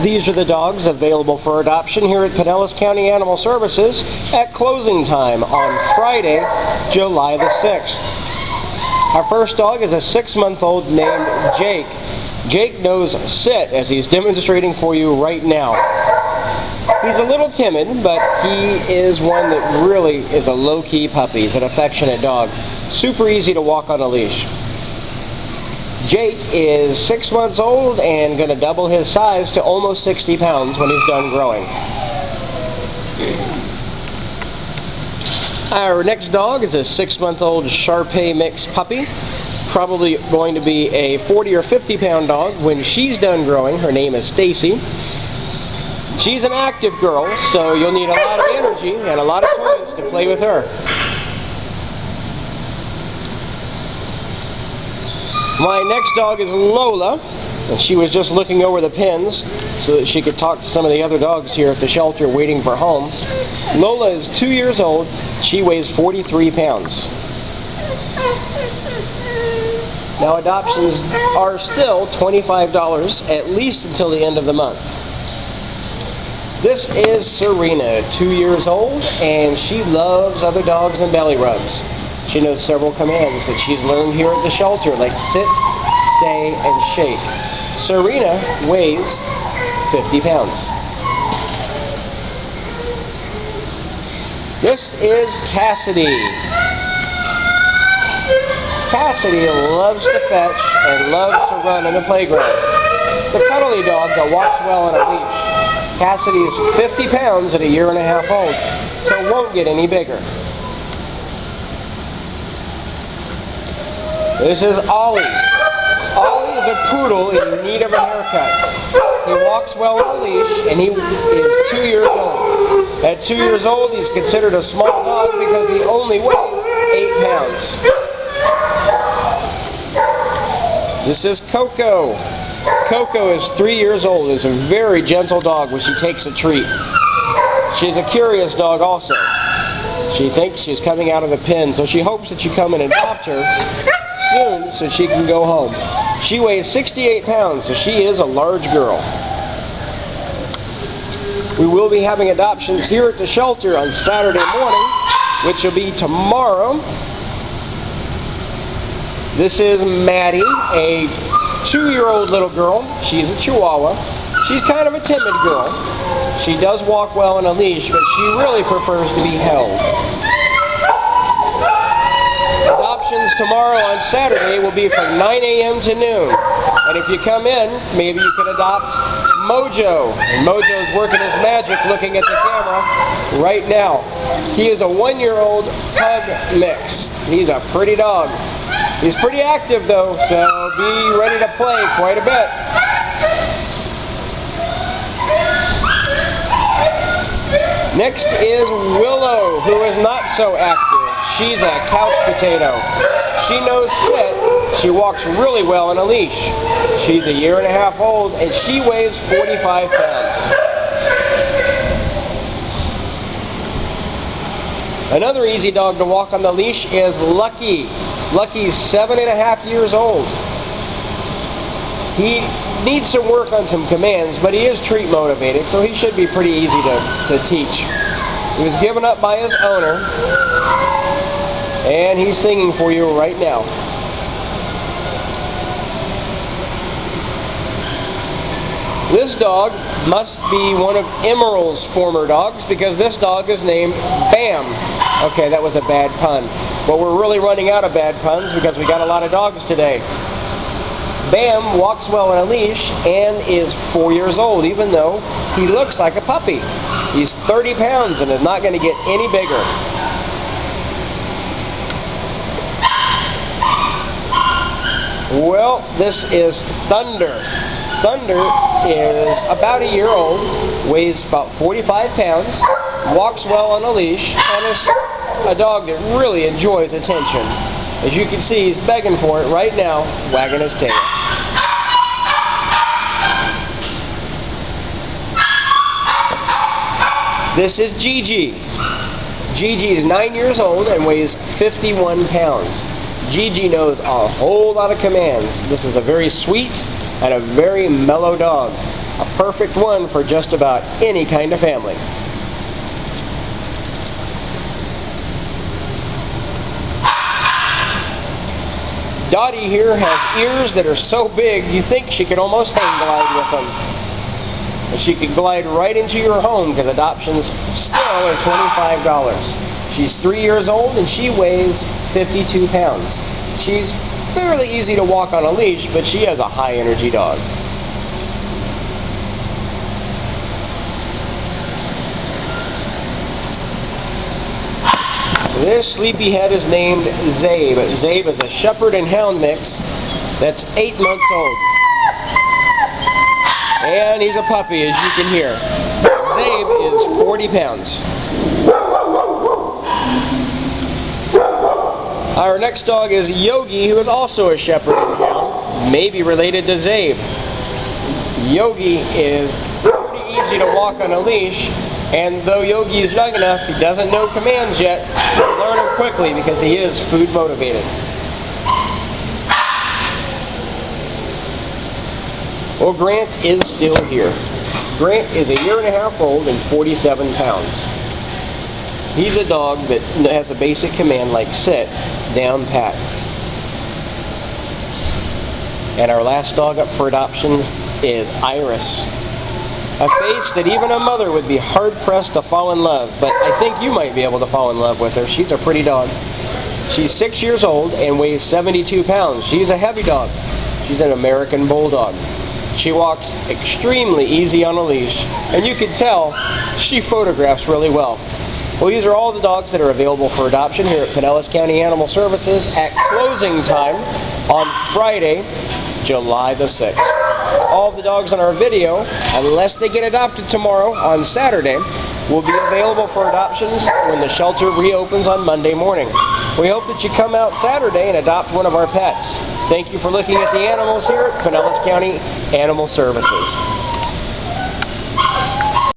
These are the dogs available for adoption here at Pinellas County Animal Services at closing time on Friday, July the 6th. Our first dog is a 6-month-old named Jake. Jake knows sit as he's demonstrating for you right now. He's a little timid, but he is one that really is a low-key puppy. He's an affectionate dog. Super easy to walk on a leash. Jake is 6 months old and going to double his size to almost 60 pounds when he's done growing. Our next dog is a 6-month-old Shar-Pei mix puppy. Probably going to be a 40 or 50 pound dog when she's done growing. Her name is Stacy. She's an active girl, so you'll need a lot of energy and a lot of toys to play with her. My next dog is Lola, and she was just looking over the pens so that she could talk to some of the other dogs here at the shelter waiting for homes. Lola is 2 years old. She weighs 43 pounds. Now adoptions are still $25 at least until the end of the month. This is Serena, 2 years old, and she loves other dogs and belly rubs. She knows several commands that she's learned here at the shelter, like sit, stay, and shake. Serena weighs 50 pounds. This is Cassidy. Cassidy loves to fetch and loves to run in the playground. It's a cuddly dog that walks well on a leash. Cassidy is 50 pounds at 1.5 years old, so it won't get any bigger. This is Ollie. Ollie is a poodle in need of a haircut. He walks well on a leash, and he is 2 years old. At 2 years old, he's considered a small dog because he only weighs 8 pounds. This is Coco. Coco is 3 years old. Is a very gentle dog when she takes a treat. She's a curious dog also. She thinks she's coming out of the pen, so she hopes that you come and adopt her soon so she can go home. She weighs 68 pounds, so she is a large girl. We will be having adoptions here at the shelter on Saturday morning, which will be tomorrow. This is Maddie, a 2-year-old little girl. She's a Chihuahua. She's kind of a timid girl. She does walk well on a leash, but she really prefers to be held. Adoptions tomorrow on Saturday will be from 9 a.m. to noon. And if you come in, maybe you can adopt Mojo. And Mojo's working his magic looking at the camera right now. He is a 1-year-old pug mix. He's a pretty dog. He's pretty active though, so be ready to play quite a bit. Next is Willow, who is not so active. She's a couch potato. She knows sit. She walks really well on a leash. She's 1.5 years old, and she weighs 45 pounds. Another easy dog to walk on the leash is Lucky. Lucky's 7.5 years old. He needs to work on some commands, but he is treat motivated, so he should be pretty easy to teach. He was given up by his owner, and he's singing for you right now. This dog must be one of Emerald's former dogs because this dog is named Bam. Okay, that was a bad pun. But we're really running out of bad puns because we got a lot of dogs today. Bam walks well on a leash and is 4 years old, even though he looks like a puppy. He's 30 pounds and is not going to get any bigger. Well, this is Thunder. Thunder is about 1 year old, weighs about 45 pounds, walks well on a leash, and is a dog that really enjoys attention. As you can see, he's begging for it right now, wagging his tail. This is Gigi. Gigi is 9 years old and weighs 51 pounds. Gigi knows a whole lot of commands. This is a very sweet and a very mellow dog. A perfect one for just about any kind of family. Dottie here has ears that are so big you think she could almost hang glide with them. And she could glide right into your home because adoptions still are $25. She's 3 years old and she weighs 52 pounds. She's fairly easy to walk on a leash, but she has a high energy dog. This sleepyhead is named Zabe. Zabe is a shepherd and hound mix that's 8 months old. And he's a puppy, as you can hear. Zabe is 40 pounds. Our next dog is Yogi, who is also a shepherd and hound, maybe related to Zabe. Yogi is pretty easy to walk on a leash, and though Yogi is young enough, he doesn't know commands yet. He'll learn them quickly because he is food motivated. Well, Grant is still here. Grant is 1.5 years old and 47 pounds. He's a dog that has a basic command like sit, down, pat. And our last dog up for adoptions is Iris. A face that even a mother would be hard-pressed to fall in love, but I think you might be able to fall in love with her. She's a pretty dog. She's 6 years old and weighs 72 pounds. She's a heavy dog. She's an American Bulldog. She walks extremely easy on a leash, and you can tell she photographs really well. Well, these are all the dogs that are available for adoption here at Pinellas County Animal Services at closing time on Friday, July the 6th. All of the dogs in our video, unless they get adopted tomorrow on Saturday, will be available for adoptions when the shelter reopens on Monday morning. We hope that you come out Saturday and adopt one of our pets. Thank you for looking at the animals here at Pinellas County Animal Services.